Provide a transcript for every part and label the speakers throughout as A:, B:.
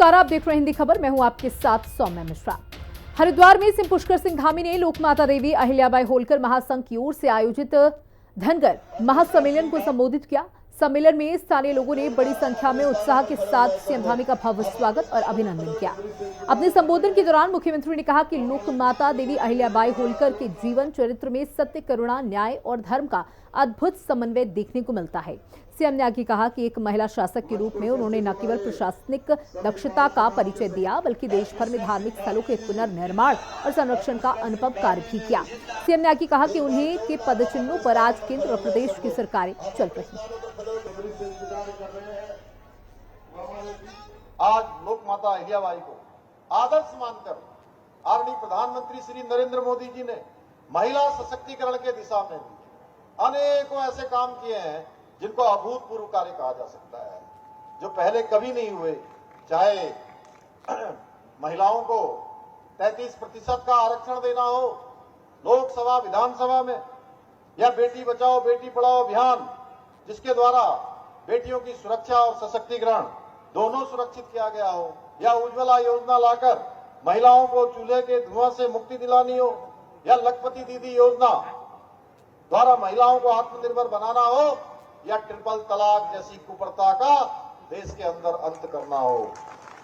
A: नमस्कार, आप देख रहे हैं हिंदी खबर। मैं हूं आपके साथ सौम्या मिश्रा। हरिद्वार में सिंह पुष्कर सिंह धामी ने लोकमाता देवी अहिल्याबाई होलकर महासंघ की ओर से आयोजित धनगर महासम्मेलन को संबोधित किया। सम्मेलन में स्थानीय लोगों ने बड़ी संख्या में उत्साह के साथ सीएम धामी का भव्य स्वागत और अभिनंदन किया। अपने संबोधन के दौरान मुख्यमंत्री ने कहा कि लोकमाता देवी अहिल्याबाई होलकर के जीवन चरित्र में सत्य, करुणा, न्याय और धर्म का अद्भुत समन्वय देखने को मिलता है। सीएम ने आगे कहा कि एक महिला शासक के रूप में उन्होंने न केवल प्रशासनिक दक्षता का परिचय दिया, बल्कि देश भर में धार्मिक स्थलों के पुनर्निर्माण और संरक्षण का अनुपम कार्य भी किया। सीएम ने आगे कहा कि उन्हें के पदचिन्हों पर आज केंद्र और प्रदेश की सरकारें चल रही हैं।
B: आज लोक माता अहिल्याबाई को आदर्श मानकर आदरणीय प्रधानमंत्री श्री नरेंद्र मोदी जी ने महिला सशक्तिकरण के दिशा में भी अनेकों ऐसे काम किए हैं जिनको अभूतपूर्व कार्य कहा जा सकता है, जो पहले कभी नहीं हुए। चाहे महिलाओं को 33% का आरक्षण देना हो लोकसभा विधानसभा में, या बेटी बचाओ बेटी पढ़ाओ अभियान जिसके द्वारा बेटियों की सुरक्षा और सशक्तिकरण दोनों सुरक्षित किया गया हो, या उज्ज्वला योजना लाकर महिलाओं को चूल्हे के धुआं से मुक्ति दिलानी हो, या लखपति दीदी योजना द्वारा महिलाओं को आत्मनिर्भर बनाना हो, या ट्रिपल तलाक जैसी कुप्रथा का देश के अंदर अंत करना हो।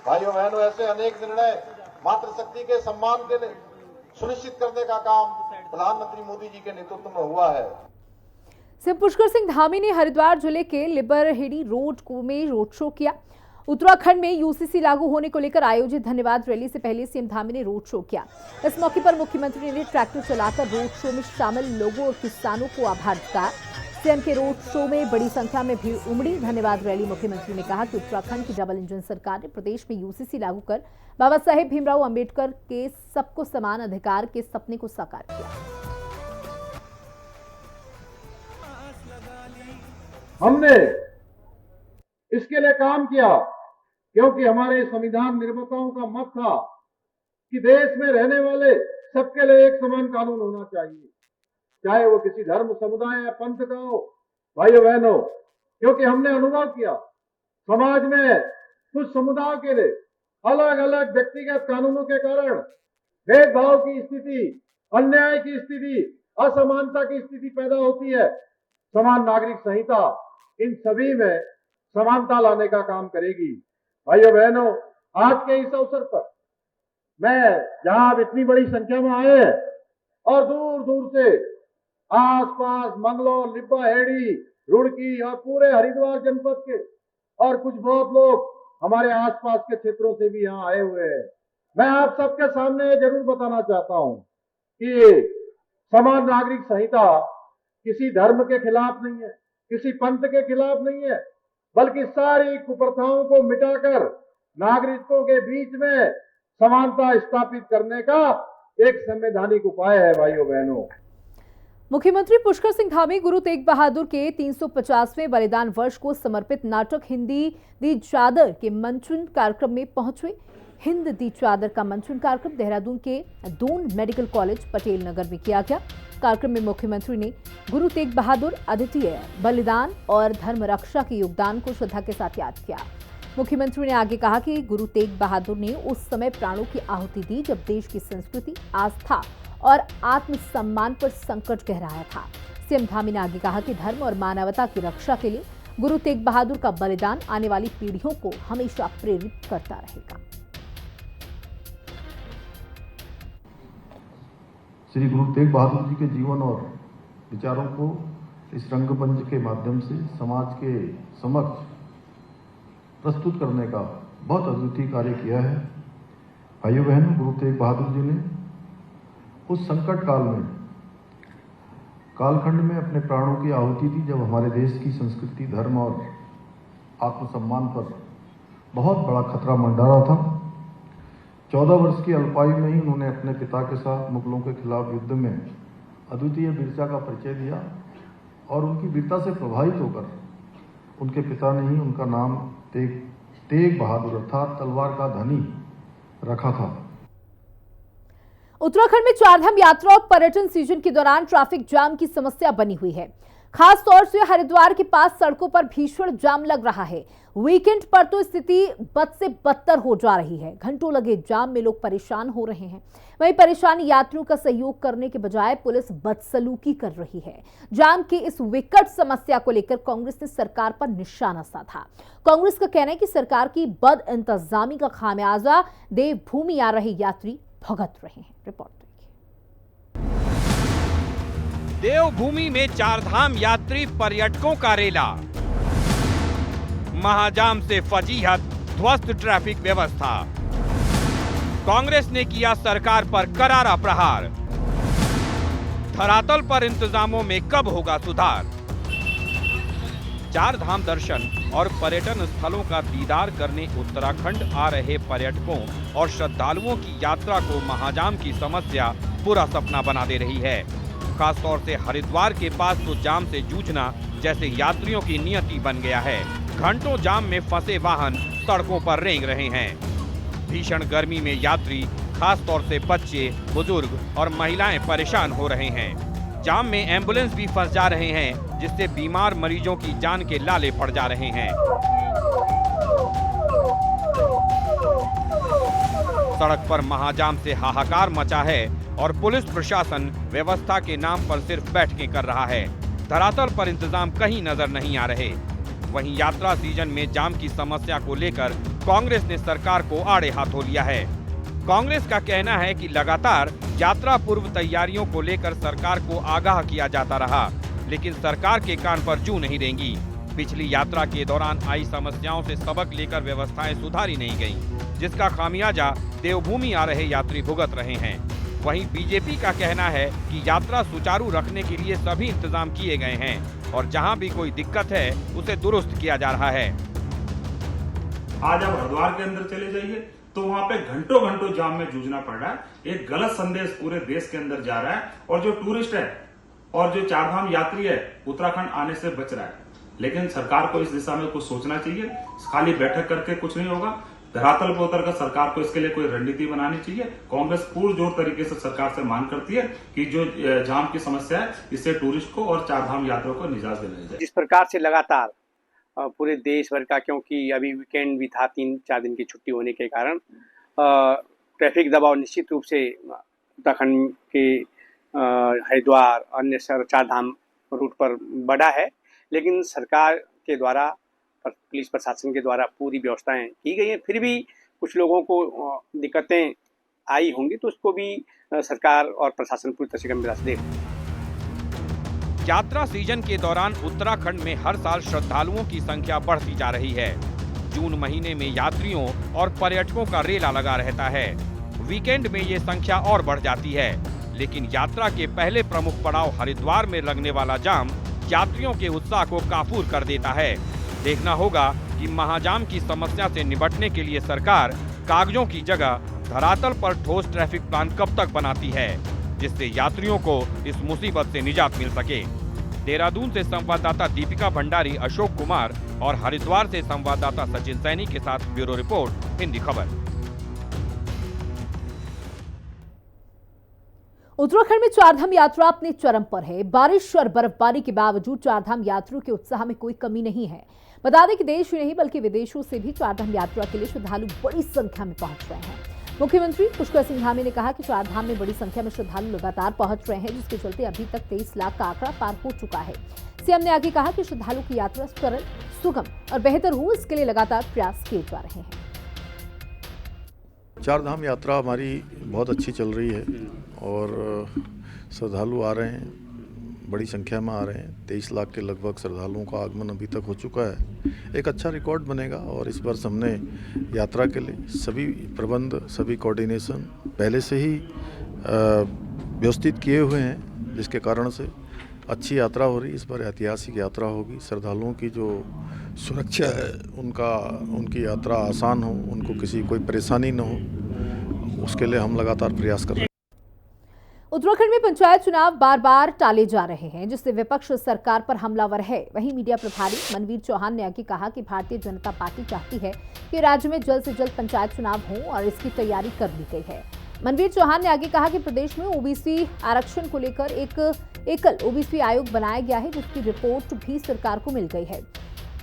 B: भाइयों बहनों, ऐसे अनेक निर्णय मातृशक्ति के सम्मान के लिए सुनिश्चित करने का काम प्रधानमंत्री मोदी जी के नेतृत्व में हुआ है।
A: सिंह पुष्कर सिंह धामी ने हरिद्वार जिले के लिबरहेड़ी रोड में रोड शो किया। उत्तराखंड में यूसीसी लागू होने को लेकर आयोजित धन्यवाद रैली से पहले सीएम धामी ने रोड शो किया। इस मौके पर मुख्यमंत्री ने ट्रैक्टर चलाकर रोड शो में शामिल लोगों और किसानों को आभार जताया। सीएम के रोड शो में बड़ी संख्या में भीड़ उमड़ी। धन्यवाद रैली मुख्यमंत्री ने कहा कि उत्तराखंड की डबल इंजन सरकार ने प्रदेश में यूसीसी लागू कर बाबा साहेब भीमराव अंबेडकर के सबको समान अधिकार के सपने को साकार किया।
C: हमने इसके लिए काम किया क्योंकि हमारे संविधान निर्माताओं का मत था कि देश में रहने वाले सबके लिए एक समान कानून होना चाहिए, चाहे वो किसी धर्म, समुदाय या पंथ का हो। भाइयों बहनों, क्योंकि हमने अनुभव किया समाज में कुछ समुदायों के लिए अलग अलग व्यक्तिगत कानूनों के कारण भेदभाव की स्थिति, अन्याय की स्थिति, असमानता की स्थिति पैदा होती है। समान नागरिक संहिता इन सभी में समानता लाने का काम करेगी। भाइयों बहनों, आज के इस अवसर पर मैं जहां आप इतनी बड़ी संख्या में आए हैं और दूर दूर से आसपास मंगलौर, लिब्बाहेड़ी, रुड़की और पूरे हरिद्वार जनपद के और कुछ बहुत लोग हमारे आसपास के क्षेत्रों से भी यहाँ आए हुए हैं, मैं आप सबके सामने जरूर बताना चाहता हूँ कि समान नागरिक संहिता किसी धर्म के खिलाफ नहीं है, किसी पंथ के खिलाफ नहीं है, बल्कि सारी कुप्रथाओं को मिटाकर नागरिकों के बीच में समानता स्थापित करने का एक संवैधानिक उपाय है। भाइयों बहनों,
A: मुख्यमंत्री पुष्कर सिंह धामी गुरु तेग बहादुर के 350वें बलिदान वर्ष को समर्पित नाटक हिंदी दी चादर के मंचन कार्यक्रम में पहुंचे। हिंद दी चादर का मंचन कार्यक्रम देहरादून के दून मेडिकल कॉलेज पटेल नगर में किया गया। कार्यक्रम में मुख्यमंत्री ने गुरु तेग बहादुर अद्वितीय बलिदान और धर्म रक्षा के योगदान को श्रद्धा के साथ याद किया। मुख्यमंत्री ने आगे कहा कि गुरु तेग बहादुर ने उस समय प्राणों की आहुति दी जब देश की संस्कृति, आस्था और आत्मसम्मान पर संकट गहरा रहा था। सीएम धामी ने आगे कहा कि धर्म और मानवता की रक्षा के लिए गुरु तेग बहादुर का बलिदान आने वाली पीढ़ियों को हमेशा प्रेरित करता रहेगा।
D: श्री गुरु तेग बहादुर जी के जीवन और विचारों को इस रंगमंच के माध्यम से समाज के समक्ष प्रस्तुत करने का बहुत अद्वितीय कार्य किया है। भाइयों बहनों, गुरु तेग बहादुर जी ने उस संकट काल में, कालखंड में अपने प्राणों की आहुति दी जब हमारे देश की संस्कृति, धर्म और आत्मसम्मान पर बहुत बड़ा खतरा मंडरा था। 14 वर्ष की अल्पायु में ही उन्होंने अपने पिता के साथ मुगलों के खिलाफ युद्ध में अद्वितीय वीरता का परिचय दिया और उनकी वीरता से प्रभावित होकर उनके पिता ने ही उनका नाम तेग बहादुर अर्थात तलवार का धनी रखा था।
A: उत्तराखंड में चारधाम यात्रा और पर्यटन सीजन के दौरान ट्रैफिक जाम की समस्या बनी हुई है। खास तौर से हरिद्वार के पास सड़कों पर भीषण जाम लग रहा है। वीकेंड पर तो स्थिति बद से बदतर हो जा रही है। घंटों लगे जाम में लोग परेशान हो रहे हैं। वहीं परेशानी यात्रियों का सहयोग करने के बजाय पुलिस बदसलूकी कर रही है। जाम की इस विकट समस्या को लेकर कांग्रेस ने सरकार पर निशाना साधा। कांग्रेस का कहना है कि सरकार की बद इंतजामी का खामियाजा देवभूमि आ रहे यात्री भुगत रहे हैं। रिपोर्ट देखिए।
E: देवभूमि में चारधाम यात्री पर्यटकों का रेला। महाजाम से फजीहत, ध्वस्त ट्रैफिक व्यवस्था। कांग्रेस ने किया सरकार पर करारा प्रहार। धरातल पर इंतजामों में कब होगा सुधार? चारधाम दर्शन और पर्यटन स्थलों का दीदार करने उत्तराखंड आ रहे पर्यटकों और श्रद्धालुओं की यात्रा को महाजाम की समस्या पूरा सपना बना दे रही है। खासतौर से हरिद्वार के पास तो जाम से जूझना जैसे यात्रियों की नियति बन गया है। घंटों जाम में फंसे वाहन सड़कों पर रेंग रहे हैं। भीषण गर्मी में यात्री, खासतौर से बच्चे, बुजुर्ग और महिलाएं परेशान हो रहे हैं। जाम में एम्बुलेंस भी फंस जा रहे हैं, जिससे बीमार मरीजों की जान के लाले पड़ जा रहे हैं। सड़क पर महाजाम से हाहाकार मचा है और पुलिस प्रशासन व्यवस्था के नाम पर सिर्फ बैठकें कर रहा है। धरातल पर इंतजाम कहीं नजर नहीं आ रहे। वहीं यात्रा सीजन में जाम की समस्या को लेकर कांग्रेस ने सरकार को आड़े हाथों लिया है। कांग्रेस का कहना है कि लगातार यात्रा पूर्व तैयारियों को लेकर सरकार को आगाह किया जाता रहा, लेकिन सरकार के कान पर जू नहीं रेंगी। पिछली यात्रा के दौरान आई समस्याओं से सबक लेकर व्यवस्थाएं सुधारी नहीं गईं, जिसका खामियाजा देवभूमि आ रहे यात्री भुगत रहे हैं। वहीं बीजेपी का कहना है कि यात्रा सुचारू रखने के लिए सभी इंतजाम किए गए हैं और जहां भी कोई दिक्कत है उसे दुरुस्त किया जा रहा है।
F: आज आप हरिद्वार के अंदर चले जाइए तो वहां पे घंटों घंटों जाम में जूझना पड़ रहा है। एक गलत संदेश पूरे देश के अंदर जा रहा है और जो टूरिस्ट है और जो चारधाम यात्री है उत्तराखंड आने से बच रहा है। लेकिन सरकार को इस दिशा में कुछ सोचना चाहिए। खाली बैठक करके कुछ नहीं होगा। धरातल पर उतरकर सरकार को इसके लिए कोई रणनीति बनानी चाहिए। कांग्रेस पुरजोर तरीके से सरकार से मांग करती है कि जो जाम की समस्या है इससे टूरिस्ट को और चारधाम यात्रियों को निजात दिलाई जाए।
G: जिस प्रकार से लगातार पूरे देश भर का, क्योंकि अभी वीकेंड भी था, 3-4 दिन की छुट्टी होने के कारण ट्रैफिक दबाव निश्चित रूप से उत्तराखंड के हरिद्वार अन्य चारधाम रूट पर बढ़ा है। लेकिन सरकार के द्वारा, पुलिस प्रशासन के द्वारा पूरी व्यवस्थाएं की गई हैं। फिर भी कुछ लोगों को दिक्कतें आई होंगी, तो उसको भी सरकार और प्रशासन पूरी तरह से गंभीरता से देख।
E: यात्रा सीजन के दौरान उत्तराखंड में हर साल श्रद्धालुओं की संख्या बढ़ती जा रही है। जून महीने में यात्रियों और पर्यटकों का रेला लगा रहता है। वीकेंड में ये संख्या और बढ़ जाती है। लेकिन यात्रा के पहले प्रमुख पड़ाव हरिद्वार में लगने वाला जाम यात्रियों के उत्साह को काफूर कर देता है। देखना होगा कि महाजाम की समस्या से निपटने के लिए सरकार कागजों की जगह धरातल पर ठोस ट्रैफिक प्लान कब तक बनाती है, जिससे यात्रियों को इस मुसीबत से निजात मिल सके। देहरादून से संवाददाता दीपिका भंडारी, अशोक कुमार और हरिद्वार से संवाददाता सचिन सैनी के साथ ब्यूरो रिपोर्ट, हिंदी खबर।
A: उत्तराखंड में चारधाम यात्रा अपने चरम पर है। बारिश और बर्फबारी के बावजूद चारधाम यात्रियों के उत्साह में कोई कमी नहीं है। बता दें कि देश ही नहीं बल्कि विदेशों से भी चारधाम यात्रा के लिए श्रद्धालु बड़ी संख्या में पहुंच रहे हैं। मुख्यमंत्री पुष्कर सिंह धामी ने कहा कि चारधाम में बड़ी संख्या में श्रद्धालु लगातार पहुंच रहे हैं, जिसके चलते अभी तक 23 लाख का आंकड़ा पार हो चुका है। सीएम ने आगे कहा कि श्रद्धालु की यात्रा सरल, सुगम और बेहतर हो, इसके लिए लगातार प्रयास किए जा रहे हैं।
D: चारधाम यात्रा हमारी बहुत अच्छी चल रही है और श्रद्धालु आ रहे हैं, बड़ी संख्या में आ रहे हैं। 23 लाख के लगभग श्रद्धालुओं का आगमन अभी तक हो चुका है। एक अच्छा रिकॉर्ड बनेगा और इस वर्ष हमने यात्रा के लिए सभी प्रबंध, सभी कोऑर्डिनेशन पहले से ही व्यवस्थित किए हुए हैं, जिसके कारण से अच्छी यात्रा हो रही। इस बार ऐतिहासिक यात्रा होगी। श्रद्धालुओं की जो सुरक्षा है, उनकी यात्रा आसान हो, उनको कोई परेशानी न हो, उसके लिए हम लगातार प्रयास कर रहे हैं।
A: उत्तराखंड में पंचायत चुनाव बार बार टाले जा रहे हैं, जिससे विपक्ष सरकार पर हमलावर है। वहीं मीडिया प्रभारी मनवीर चौहान ने आगे कहा कि भारतीय जनता पार्टी चाहती है कि राज्य में जल्द से जल्द पंचायत चुनाव हो और इसकी तैयारी कर ली गई है। मनवीर चौहान ने आगे कहा कि प्रदेश में ओबीसी आरक्षण को लेकर एक एकल ओबीसी आयोग बनाया गया है, जिसकी रिपोर्ट भी सरकार को मिल गई है।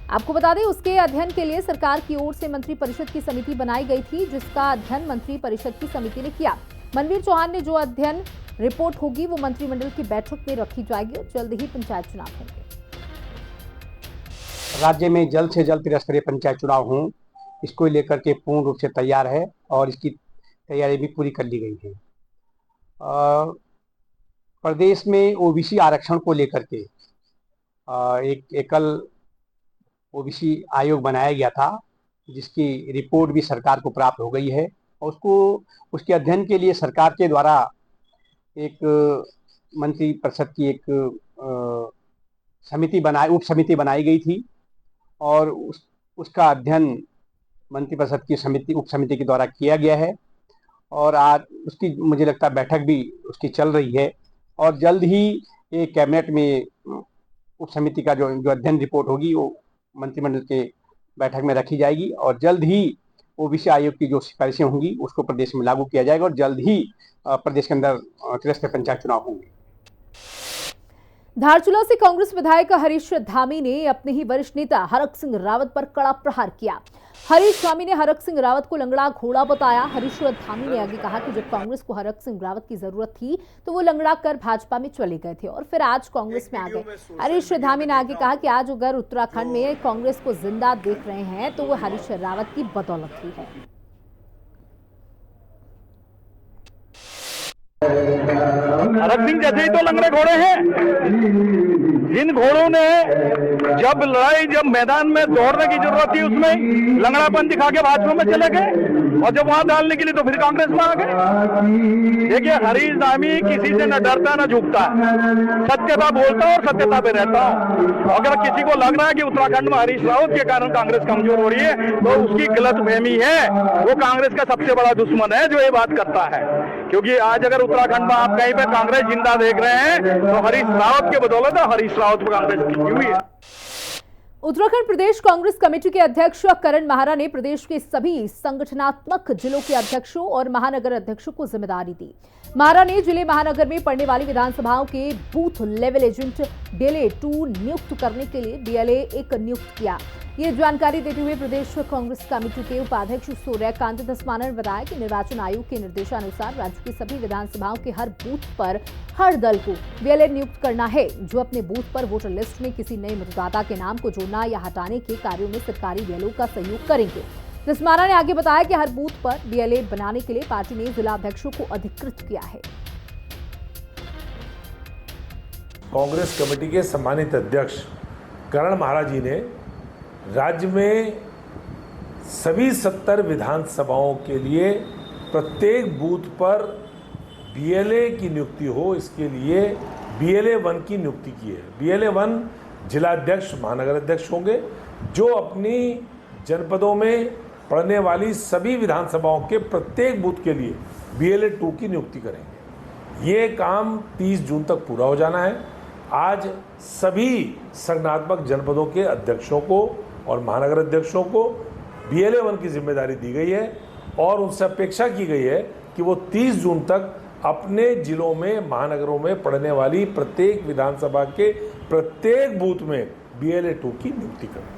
A: आपको बता दें, उसके अध्ययन के लिए सरकार की ओर से मंत्रिपरिषद की समिति बनाई गई थी, जिसका अध्ययन मंत्रिपरिषद की समिति ने किया। मनवीर चौहान ने जो अध्ययन रिपोर्ट होगी वो मंत्रिमंडल की बैठक में रखी जाएगी और जल्द ही पंचायत चुनाव होंगे।
H: राज्य में जल्द से जल्द त्रिस्तरीय पंचायत चुनाव हों, इसको लेकर के पूर्ण रूप से तैयार है और इसकी तैयारी भी पूरी कर ली गई है। प्रदेश में ओबीसी आरक्षण को लेकर के एक एकल ओबीसी आयोग बनाया गया था, जिसकी रिपोर्ट भी सरकार को प्राप्त हो गई है और उसके अध्ययन के लिए सरकार के द्वारा एक मंत्रिपरिषद की एक उप समिति बनाई गई थी और उसका अध्ययन मंत्रिपरिषद की उप समिति के द्वारा किया गया है और आज उसकी मुझे लगता है बैठक भी उसकी चल रही है और जल्द ही ये कैबिनेट में उप समिति का जो अध्ययन रिपोर्ट होगी वो मंत्रिमंडल के बैठक में रखी जाएगी और जल्द ही ओबीसी आयोग की जो सिफारिशें होंगी उसको प्रदेश में लागू किया जाएगा और जल्द ही प्रदेश के अंदर त्रिस्तरीय पंचायत चुनाव होंगे।
A: धारचूला से कांग्रेस विधायक हरीश धामी ने अपने ही वरिष्ठ नेता हरक सिंह रावत पर कड़ा प्रहार किया। हरीश धामी ने हरक सिंह रावत को लंगड़ा घोड़ा बताया। हरीश धामी ने आगे कहा कि जब कांग्रेस को हरक सिंह रावत की जरूरत थी तो वो लंगड़ा कर भाजपा में चले गए थे और फिर आज कांग्रेस में आ गए। हरीश धामी ने आगे कहा कि आज अगर उत्तराखंड में कांग्रेस को जिंदा देख रहे हैं तो वो हरीश रावत की बदौलत ही है।
I: हरक सिंह जैसे ही तो लंगड़े घोड़े हैं। जिन घोड़ों ने जब मैदान में दौड़ने की जरूरत थी उसमें लंगड़ापन दिखा के भाजपा में चले गए और जब वहां डालने के लिए तो फिर कांग्रेस में आ गए। देखिए, हरीश धामी किसी से न डरता न झुकता, सत्यता बोलता और सत्यता पे रहता हूं। अगर किसी को लग रहा है कि उत्तराखंड में हरीश रावत के कारण कांग्रेस कमजोर हो रही है तो उसकी गलतफहमी है। वो कांग्रेस का सबसे बड़ा दुश्मन है जो ये बात करता है, क्योंकि आज अगर उत्तराखंड में आप कहीं पे कांग्रेस जिंदा देख रहे हैं तो हरीश रावत के बदौलत है। हरीश रावत पर कांग्रेस टिकी हुई है।
A: उत्तराखंड प्रदेश कांग्रेस कमेटी के अध्यक्ष करण माहरा ने प्रदेश के सभी संगठनात्मक जिलों के अध्यक्षों और महानगर अध्यक्षों को जिम्मेदारी दी। माहरा ने जिले महानगर में पड़ने वाली विधानसभाओं के बूथ लेवल एजेंट DLA 2 नियुक्त करने के लिए DLA 1 नियुक्त किया। ये जानकारी देते हुए प्रदेश कांग्रेस कमेटी के उपाध्यक्ष सूर्यकांत धस्माना ने बताया कि निर्वाचन आयोग के निर्देशानुसार राज्य की सभी विधानसभाओं के हर बूथ पर हर दल को DLA नियुक्त करना है, जो अपने बूथ पर वोटर लिस्ट में किसी नए मतदाता के नाम को जोड़ना या हटाने के कार्यों में सरकारी DLO का सहयोग करेंगे। धस्माना ने आगे बताया कि हर बूथ पर DLA बनाने के लिए पार्टी ने जिला अध्यक्षों को अधिकृत किया है।
J: कांग्रेस कमेटी के सम्मानित अध्यक्ष करण माहरा जी ने राज्य में सभी 70 विधानसभाओं के लिए प्रत्येक बूथ पर DLA की नियुक्ति हो, इसके लिए BLA 1 की नियुक्ति की है। BLA 1 जिलाध्यक्ष महानगर अध्यक्ष होंगे जो अपनी जनपदों में पड़ने वाली सभी विधानसभाओं के प्रत्येक बूथ के लिए BLA 2 की नियुक्ति करेंगे। ये काम 30 जून तक पूरा हो जाना है। आज सभी संगठनात्मक जनपदों के अध्यक्षों को और महानगर अध्यक्षों को BLA 1 की जिम्मेदारी दी गई है और उनसे अपेक्षा की गई है कि वो 30 जून तक अपने जिलों में महानगरों में पड़ने वाली प्रत्येक विधानसभा के प्रत्येक बूथ में BLA 2 की नियुक्ति करें।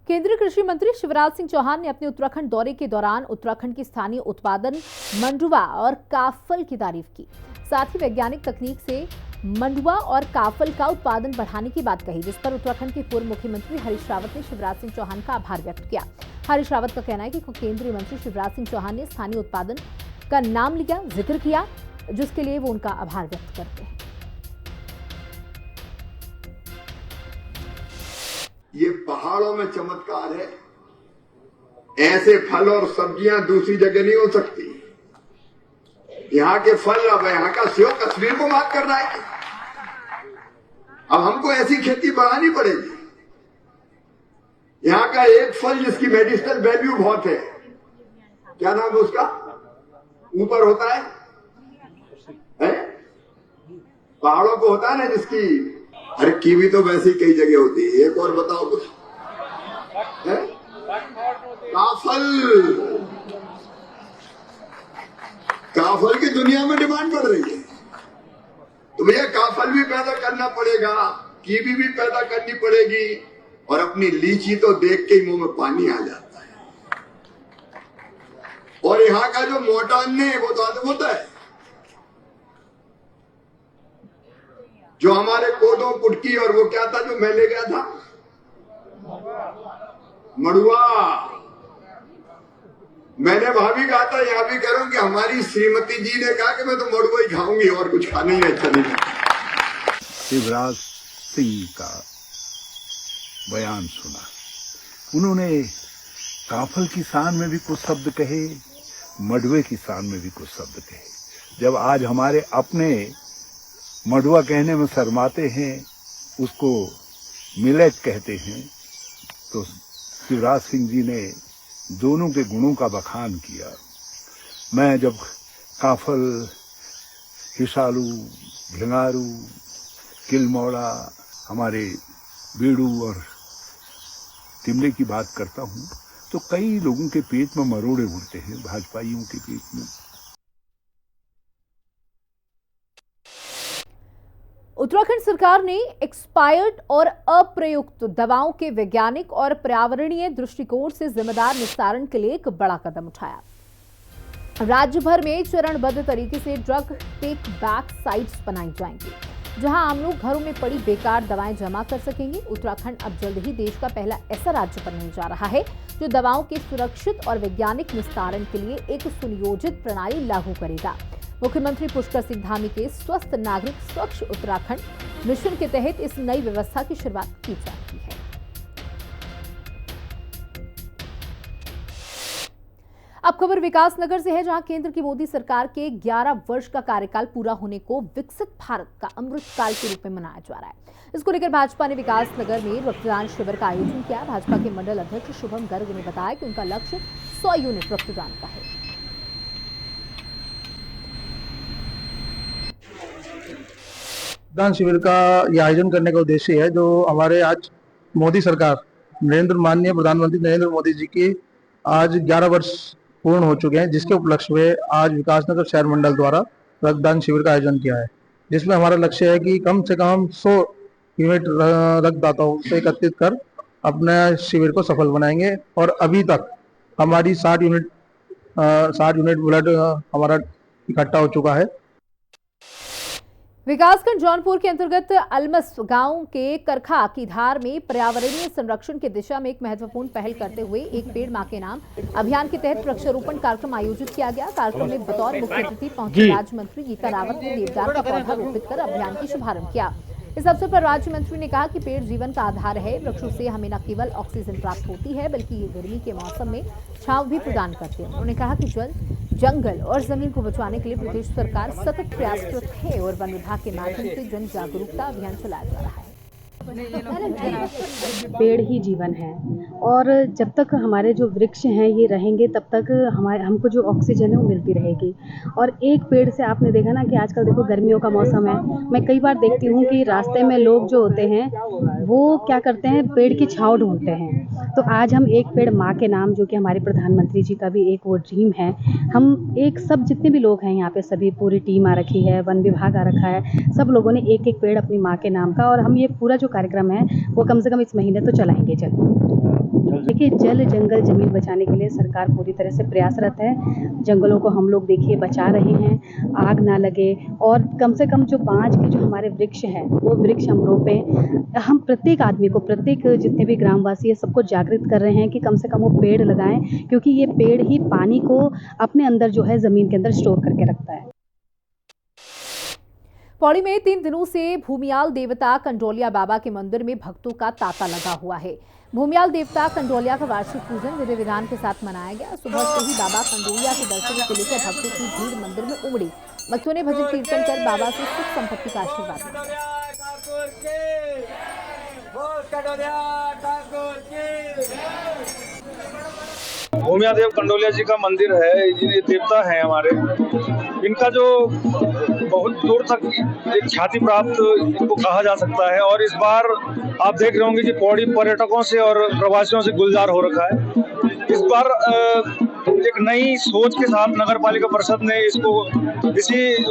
A: केंद्रीय कृषि मंत्री शिवराज सिंह चौहान ने अपने उत्तराखंड दौरे के दौरान उत्तराखंड की स्थानीय उत्पादन मंडुवा और काफल की तारीफ की। साथ ही वैज्ञानिक तकनीक से मंडुवा और काफल का उत्पादन बढ़ाने की बात कही, जिस पर उत्तराखंड के पूर्व मुख्यमंत्री हरीश रावत ने शिवराज सिंह चौहान का आभार व्यक्त किया। हरीश रावत का कहना है कि केंद्रीय मंत्री शिवराज सिंह चौहान ने स्थानीय उत्पादन का नाम लिया, जिक्र किया, जिसके लिए वो उनका आभार व्यक्त करते हैं।
K: ये पहाड़ों में चमत्कार है, ऐसे फल और सब्जियां दूसरी जगह नहीं हो सकती। यहाँ के फल, अब यहाँ का सेब कश्मीर को मात कर रहा है। अब हमको ऐसी खेती बढ़ानी पड़ेगी। यहाँ का एक फल जिसकी मेडिसिनल वैल्यू बहुत है, क्या नाम है उसका, ऊपर होता है? पहाड़ों को होता है ना जिसकी, अरे कीवी तो वैसे ही कई जगह होती है। एक और बताओ कुछ है? काफल, काफल की दुनिया में डिमांड बढ़ रही है, तो भैया काफल भी पैदा करना पड़ेगा, कीवी भी पैदा करनी पड़ेगी, और अपनी लीची तो देख के ही मुंह में पानी आ जाता है। और यहाँ का जो मोटा अन्न है वो तो आदम होता है, जो हमारे कोदो कुटकी और वो क्या था जो मैं ले गया था, मड़ुआ। मैंने भाभी कहा था, यहां भी कह रहा हूं कि हमारी श्रीमती जी ने कहा कि मैं तो मड़ुआ ही खाऊंगी और कुछ खाना ही अच्छा नहीं।
L: शिवराज सिंह का बयान सुना, उन्होंने काफल की शान में भी कुछ शब्द कहे, मडुए की शान में भी कुछ शब्द कहे। जब आज हमारे अपने मडुआ कहने में शर्माते हैं, उसको मिलेट कहते हैं, तो शिवराज सिंह जी ने दोनों के गुणों का बखान किया। मैं जब काफल, हिसालू, भिंगारू, किलमौड़ा, हमारे बीड़ू और तिमले की बात करता हूं तो कई लोगों के पेट में मरोड़े उड़ते हैं, भाजपाइयों के पेट में।
A: उत्तराखंड सरकार ने एक्सपायर्ड और अप्रयुक्त दवाओं के वैज्ञानिक और पर्यावरणीय दृष्टिकोण से जिम्मेदार निस्तारण के लिए एक बड़ा कदम उठाया। राज्य भर में चरणबद्ध तरीके से ड्रग टेक बैक साइट्स बनाई जाएंगी, जहां आम लोग घरों में पड़ी बेकार दवाएं जमा कर सकेंगे। उत्तराखंड अब जल्द ही देश का पहला ऐसा राज्य बनने जा रहा है जो दवाओं के सुरक्षित और वैज्ञानिक निस्तारण के लिए एक सुनियोजित प्रणाली लागू करेगा। मुख्यमंत्री पुष्कर सिंह धामी के स्वस्थ नागरिक स्वच्छ उत्तराखंड मिशन के तहत इस नई व्यवस्था की शुरुआत की जा रही है। अब खबर विकासनगर से है, जहां केंद्र की मोदी सरकार के 11 वर्ष का कार्यकाल पूरा होने को विकसित भारत का अमृतकाल के रूप में मनाया जा रहा है। इसको लेकर भाजपा ने विकासनगर में रक्तदान शिविर का आयोजन किया। भाजपा के मंडल अध्यक्ष शुभम गर्ग ने बताया कि उनका लक्ष्य 100 यूनिट रक्तदान का है।
M: रक्तदान शिविर का यह आयोजन करने का उद्देश्य है जो हमारे आज मोदी सरकार माननीय प्रधानमंत्री नरेंद्र मोदी जी के आज 11 वर्ष पूर्ण हो चुके हैं, जिसके उपलक्ष्य में आज विकासनगर शहर मंडल द्वारा रक्तदान शिविर का आयोजन किया है, जिसमें हमारा लक्ष्य है कि कम से कम 100 यूनिट रक्तदाताओं से एकत्रित कर अपने शिविर को सफल बनाएंगे। और अभी तक हमारी 60 यूनिट ब्लड हमारा इकट्ठा हो चुका है।
A: विकासखंड जौनपुर के अंतर्गत अलमस गांव के करखा की धार में पर्यावरणीय संरक्षण की दिशा में एक महत्वपूर्ण पहल करते हुए एक पेड़ मां के नाम अभियान के तहत वृक्षारोपण कार्यक्रम आयोजित किया गया। कार्यक्रम में बतौर मुख्य अतिथि पहुंचे राज्य मंत्री गीता रावत ने देवदार का पौधा रोपित कर अभियान की शुभारंभ किया। इस अवसर पर राज्य मंत्री ने कहा कि पेड़ जीवन का आधार है। वृक्षों से हमें न केवल ऑक्सीजन प्राप्त होती है बल्कि ये गर्मी के मौसम में छांव भी प्रदान करते हैं। उन्होंने कहा कि जल, जंगल और जमीन को बचाने के लिए प्रदेश सरकार सतत प्रयासरत है और वन विभाग के माध्यम से जन जागरूकता अभियान चलाया जा रहा है।
N: पेड़ ही जीवन है और जब तक हमारे जो वृक्ष हैं ये रहेंगे तब तक हमको जो ऑक्सीजन है वो मिलती रहेगी। और एक पेड़ से आपने देखा ना कि आजकल देखो गर्मियों का मौसम है, मैं कई बार देखती हूँ कि रास्ते में लोग जो होते हैं वो क्या करते हैं, पेड़ की छांव ढूंढते हैं। तो आज हम एक पेड़ माँ के नाम, जो कि हमारे प्रधानमंत्री जी का भी एक वो ड्रीम है, हम एक सब जितने भी लोग हैं यहाँ पे सभी पूरी टीम आ रखी है, वन विभाग आ रखा है, सब लोगों ने एक एक पेड़ अपनी माँ के नाम का, और हम ये पूरा जो कार्यक्रम है वो कम से कम इस महीने तो चलाएंगे। देखिए, जल, जंगल, जमीन बचाने के लिए सरकार पूरी तरह से प्रयासरत है। जंगलों को हम लोग देखिए बचा रहे हैं, आग ना लगे, और कम से कम जो 5 के जो हमारे वृक्ष हैं वो वृक्ष हम रोपें। हम प्रत्येक आदमी को, प्रत्येक जितने भी ग्रामवासी है सबको जागृत कर रहे हैं कि कम से कम वो पेड़ लगाएं, क्योंकि ये पेड़ ही पानी को अपने अंदर जो है जमीन के अंदर स्टोर करके रखता है।
A: पौड़ी में 3 दिनों से भूमियाल देवता कंडोलिया बाबा के मंदिर में भक्तों का तांता लगा हुआ है। भूमियाल देवता कंडोलिया का वार्षिक पूजन विधि विधान के साथ मनाया गया। सुबह से ही बाबा कंडोलिया के दर्शनों के लेकर भक्तों की भीड़ मंदिर में उमड़ी। भक्तों ने भजन कीर्तन कर बाबा से सुख संपत्ति का आशीर्वाद लिया।
I: भूमियादेव कंडोलिया जी का मंदिर है, ये देवता है हमारे। इनका जो बहुत दूर तक एक ख्याति प्राप्त इनको कहा जा सकता है, और इस बार आप देख रहे होंगे कि पौड़ी पर्यटकों से और प्रवासियों से गुलजार हो रखा है। इस बार एक नई सोच के साथ नगर पालिका परिषद ने इसको इसी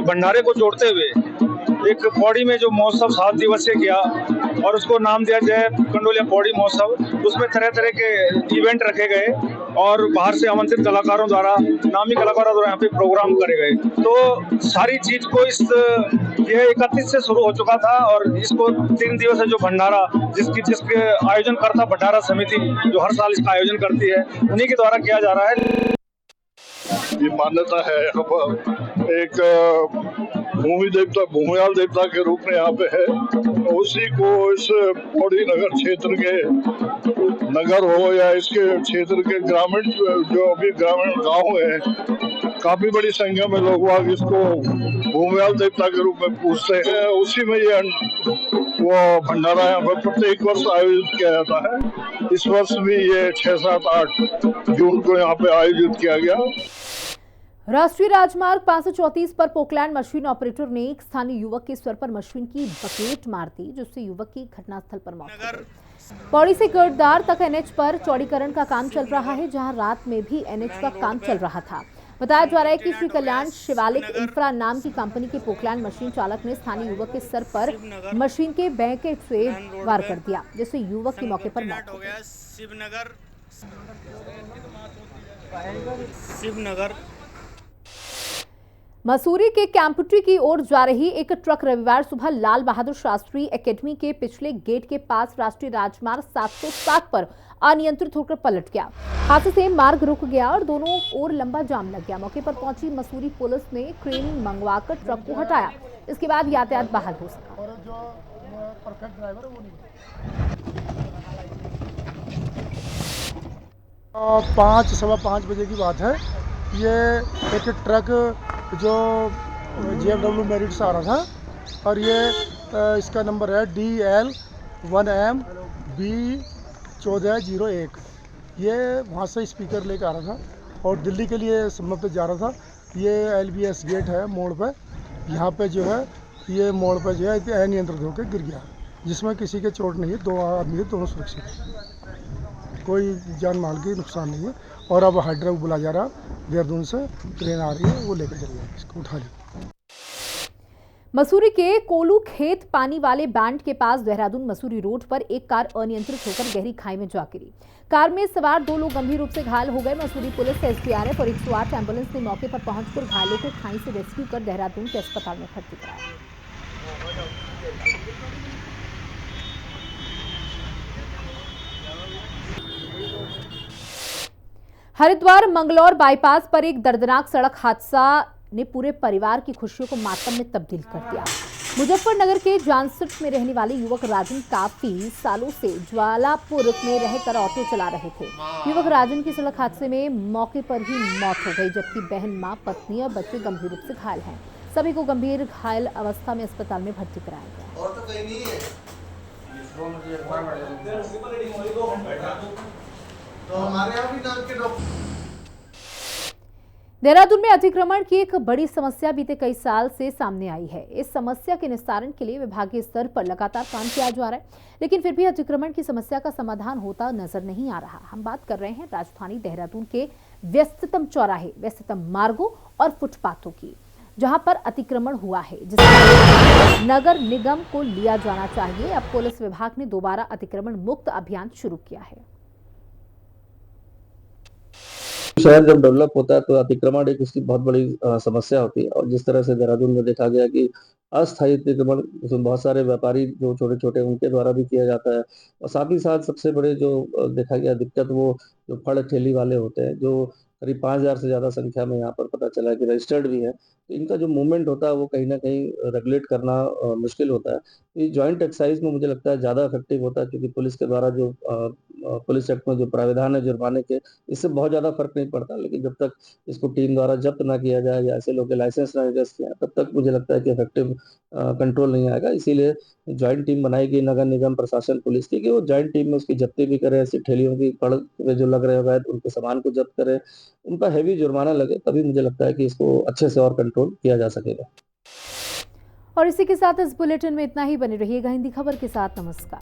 I: भंडारे को जोड़ते हुए एक पौड़ी में जो महोत्सव 7 दिवसीय किया और उसको नाम दिया जय कंडोलिया पौड़ी महोत्सव। उसमें तरह तरह के इवेंट रखे गए और बाहर से आमंत्रित कलाकारों द्वारा, नामी कलाकारों द्वारा यहाँ पे प्रोग्राम करे गए। तो सारी चीज को यह 31 से शुरू हो चुका था और इसको 3 दिवसीय जो भंडारा जिसके आयोजन करता भंडारा समिति जो हर साल इसका आयोजन करती है, उन्हीं के द्वारा किया जा रहा है।
L: ये मान्यता है यहाँ पर एक भूमि देवता, भूमियाल देवता के रूप में यहाँ पे है। उसी को इस पौड़ी नगर क्षेत्र के नगर हो या इसके क्षेत्र के ग्रामीण जो अभी ग्रामीण गांव है, काफी बड़ी संख्या में लोग वाग इसको भूमियाल देवता के रूप में पूजते हैं। उसी में ये वो भंडारा यहाँ पर प्रत्येक वर्ष आयोजित किया जाता है। इस वर्ष भी ये 6, 7, 8 जून को यहाँ पे आयोजित किया गया।
A: राष्ट्रीय राजमार्ग 534 पर पोकलैंड मशीन ऑपरेटर ने एक स्थानीय युवक के सिर पर मशीन की बकेट मार दी, जिससे युवक की घटनास्थल पर मौत हो गई। पौड़ी से गर्दार तक एनएच पर चौड़ीकरण का काम चल रहा है, जहां रात में भी एनएच का काम चल रहा था। बताया जा रहा है कि श्री कल्याण शिवालिक इंफ्रा नाम की कंपनी के पोकलैंड मशीन चालक ने स्थानीय युवक के सर पर मशीन के बैकेट से वार कर दिया, जिससे युवक की मौके पर मौत हो गई।
O: शिवनगर
A: मसूरी के कैंपटी की ओर जा रही एक ट्रक रविवार सुबह लाल बहादुर शास्त्री एकेडमी के पिछले गेट के पास राष्ट्रीय राजमार्ग 707 पर अनियंत्रित होकर पलट गया। हादसे से मार्ग रुक गया और दोनों ओर लंबा जाम लग गया। मौके पर पहुंची मसूरी पुलिस ने क्रेन मंगवाकर ट्रक को हटाया। इसके बाद यातायात बहाल हो सका।
P: और जो परफेक्ट ड्राइवर है वो नहीं। 5, सवा 5 बजे की बात है। ये एक ट्रक जो JFW मेरिट से आ रहा था और ये इसका नंबर है DL1MB 1401। ये वहाँ से स्पीकर लेकर आ रहा था और दिल्ली के लिए सम्मत पे जा रहा था। ये LBS गेट है मोड़ पे, यहाँ पे जो है ये मोड़ पे जो है अनियंत्रित होकर गिर गया, जिसमें किसी के चोट नहीं है। 2 आदमी दोनों सुरक्षित है, कोई जान माल की नुकसान नहीं है। और अब हाइड्रा बुला जा रहा, देहरादून से ट्रेन आ रही है, वो लेकर चलिए, इसको उठा ली।
A: मसूरी के कोलू खेत पानी वाले बैंड के पास देहरादून मसूरी रोड पर एक कार अनियंत्रित होकर गहरी खाई में जा गिरी। कार में सवार 2 लोग गंभीर रूप से घायल हो गए। मसूरी पुलिस, SDRF और 108 एम्बुलेंस ने मौके पर पहुंचकर घायलों को खाई से रेस्क्यू कर देहरादून के अस्पताल में भर्ती कराया। हरिद्वार मंगलौर बाईपास पर एक दर्दनाक सड़क हादसा ने पूरे परिवार की खुशियों को मातम में तब्दील कर दिया। मुजफ्फरनगर के जानसठ में रहने वाले युवक राजन काफी सालों से ज्वालापुर में रहकर ऑटो चला रहे थे। युवक राजन की सड़क हादसे में मौके पर ही मौत हो गई, जबकि बहन, मां, पत्नी और बच्चे गंभीर रूप से घायल हैं। सभी को गंभीर घायल अवस्था में अस्पताल में भर्ती कराया गया। और तो कहीं नहीं है। तो हमारे यहाँ भी नाम के देहरादून में अतिक्रमण की एक बड़ी समस्या बीते कई साल से सामने आई है। इस समस्या के निस्तारण के लिए विभागीय स्तर पर लगातार काम किया जा रहा है, लेकिन फिर भी अतिक्रमण की समस्या का समाधान होता नजर नहीं आ रहा। हम बात कर रहे हैं राजधानी देहरादून के व्यस्ततम चौराहे, व्यस्ततम मार्गों और फुटपाथों की, जहां पर अतिक्रमण हुआ है, जिससे नगर निगम को लिया जाना चाहिए। अब पुलिस विभाग ने दोबारा अतिक्रमण मुक्त अभियान शुरू किया है।
Q: शहर जब डेवलप होता है तो अतिक्रमण एक इसकी बहुत बड़ी समस्या होती है। और जिस तरह से देहरादून में देखा गया कि अस्थायी अतिक्रमण उसमें बहुत सारे व्यापारी जो छोटे छोटे उनके द्वारा भी किया जाता है, और साथ ही साथ सबसे बड़े जो देखा गया दिक्कत वो जो फल ठेली वाले होते हैं, जो करीब 5000 से ज़्यादा संख्या में यहाँ पर पता चला है कि रजिस्टर्ड भी है। तो इनका जो मूवमेंट होता है वो कहीं ना कहीं रेगुलेट करना मुश्किल होता है। ये जॉइंट एक्साइज में मुझे लगता है ज़्यादा इफेक्टिव होता है, क्योंकि पुलिस के द्वारा जो पुलिस एक्ट में जो प्राविधान है जुर्माने के, इससे बहुत ज़्यादा फर्क नहीं पड़ता। लेकिन जब तक इसको टीम द्वारा जब्त ना किया जाए या ऐसे लोग के लाइसेंस ना निरस्त किया, तब तक मुझे लगता है कि इफेक्टिव कंट्रोल नहीं आएगा। इसीलिए जॉइंट टीम बनाई गई नगर निगम, प्रशासन, पुलिस की, कि वो जॉइंट टीम में उसकी जब्ती भी करे, ऐसी ठेलियों की पड़ जो लग रहे हैं उनके सामान को जब्त करे, उनका हैवी जुर्माना लगे, तभी मुझे लगता है कि इसको अच्छे से और कंट्रोल किया जा सकेगा।
A: और इसी के साथ इस बुलेटिन में इतना ही। बने रहिएगा हिंदी खबर के साथ। नमस्कार।